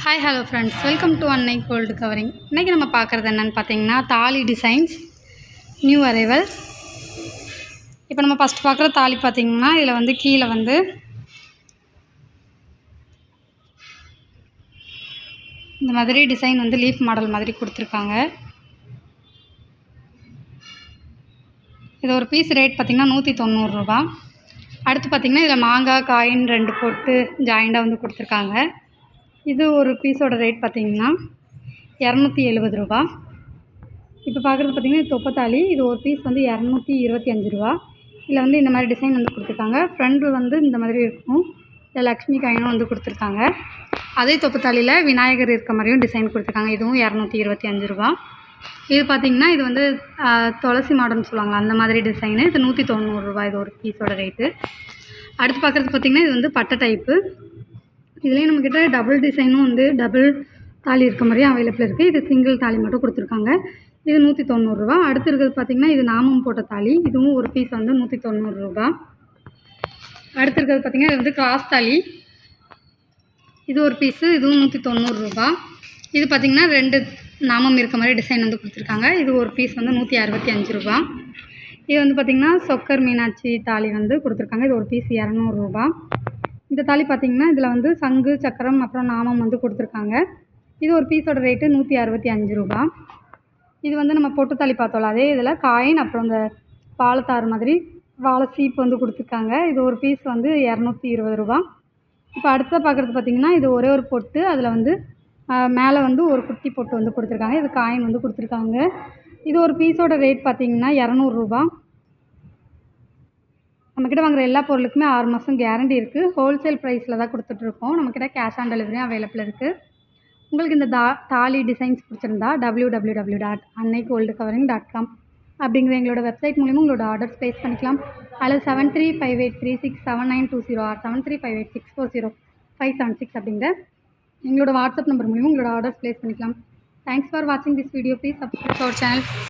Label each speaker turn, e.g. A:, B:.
A: Hi hello friends, welcome to அன்னை gold covering. இன்றைக்கி நம்ம பார்க்குறது என்னென்னு பார்த்தீங்கன்னா தாலி டிசைன்ஸ் நியூ அரைவல்ஸ். இப்போ நம்ம ஃபஸ்ட் பார்க்குற தாலி பார்த்திங்கன்னா இதில் வந்து கீழே வந்து இந்த மாதிரி டிசைன் வந்து லீஃப் மாடல் மாதிரி கொடுத்துருக்காங்க. இது ஒரு பீஸ் ரேட் பார்த்திங்கன்னா 190 ரூபா. அடுத்து பார்த்திங்கன்னா இதில் மாங்காய் காயின் 2 போட்டு ஜாயிண்டாக வந்து கொடுத்துருக்காங்க. இது ஒரு பீஸோட ரேட் பார்த்திங்கன்னா 270 ரூபா. இப்போ பார்க்குறது பார்த்திங்கன்னா தொப்பத்தாலி. இது ஒரு பீஸ் வந்து 225 ரூபா. இதில் வந்து இந்த மாதிரி டிசைன் வந்து கொடுத்துருக்காங்க. ஃப்ரண்ட் வந்து இந்த மாதிரி இருக்கும். இதில் லக்ஷ்மி காயினும் வந்து கொடுத்துருக்காங்க. அதே தொப்பத்தாலியில் விநாயகர் இருக்க மாதிரியும் டிசைன் கொடுத்துருக்காங்க. இதுவும் 225 ரூபா. இது பார்த்திங்கன்னா இது வந்து துளசி மாடல்னு சொல்லுவாங்க, அந்த மாதிரி டிசைனு. இது 190 ரூபா. இது ஒரு பீஸோட ரேட்டு. அடுத்து பார்க்குறது பார்த்திங்கன்னா இது வந்து பட்டை டைப்பு. இதுலேயும் நம்மக்கிட்ட டபுள் டிசைனும் வந்து டபுள் தாலி இருக்க மாதிரியும் அவைலபிள் இருக்குது. இது சிங்கிள் தாலி மட்டும் கொடுத்துருக்காங்க. இது 190 ரூபா. அடுத்து இருக்கிறது பார்த்திங்கன்னா இது நாமம் போட்ட தாலி. இதுவும் ஒரு பீஸ் வந்து 190 ரூபா. அடுத்து இருக்கிறது பார்த்திங்கன்னா இது வந்து கிராஸ் தாலி. இது ஒரு பீஸு, இதுவும் 190 ரூபா. இது பார்த்திங்கன்னா 2 நாமம் இருக்க மாதிரி டிசைன் வந்து கொடுத்துருக்காங்க. இது ஒரு பீஸ் வந்து 165 ரூபா. இது வந்து பார்த்திங்கன்னா சொக்கர் மீனாட்சி தாலி வந்து கொடுத்துருக்காங்க. இது ஒரு பீஸ் 200 ரூபா. இந்த தாலி பார்த்திங்கன்னா இதில் வந்து சங்கு சக்கரம் அப்புறம் நாமம் வந்து கொடுத்துருக்காங்க. இது ஒரு பீஸோட ரேட்டு 165 ரூபா. இது வந்து நம்ம பொட்டு தாலி பார்த்தோம்ல, அதே இதில் காயின் அப்புறம் இந்த வாழைத்தார் மாதிரி வாழை சீப்பு வந்து கொடுத்துருக்காங்க. இது ஒரு பீஸ் வந்து 220 ரூபா. இப்போ அடுத்ததாக பார்க்குறது பார்த்திங்கன்னா இது ஒரே ஒரு பொட்டு, அதில் வந்து மேலே வந்து ஒரு குட்டி பொட்டு வந்து கொடுத்துருக்காங்க. இது காயின் வந்து கொடுத்துருக்காங்க. இது ஒரு பீஸோட ரேட் பார்த்திங்கன்னா 200 ரூபா. நம்மக்கிட்ட வாங்குகிற எல்லா பொருளுக்குமே 6 மாதம் கேரண்டி இருக்குது. ஹோல்சேல் ப்ரைஸில் தான் கொடுத்துட்ருக்கோம். நம்மக்கிட்ட கேஷ் ஆன் டெலிவரியும் அவைலபிள் இருக்குது. உங்களுக்கு இந்த தாலி டிசைன்ஸ் பிடிச்சிருந்தா www.annaigoldcovering.com அப்படிங்கிற எங்களோட வெப்சைட் மூலிமா உங்களோட ஆர்டர்ஸ் ப்ளேஸ் பண்ணிக்கலாம். அதில் 7358367920 ஆர் 7358640576 அப்படிங்கிற எங்களோட வாட்ஸ்அப் நம்பர் மூலிமா உங்களோட ஆர்டர்ஸ் ப்ளேஸ் பண்ணிக்கலாம். தேங்க்ஸ் ஃபார் வாட்சிங் this video. Please subscribe our channel.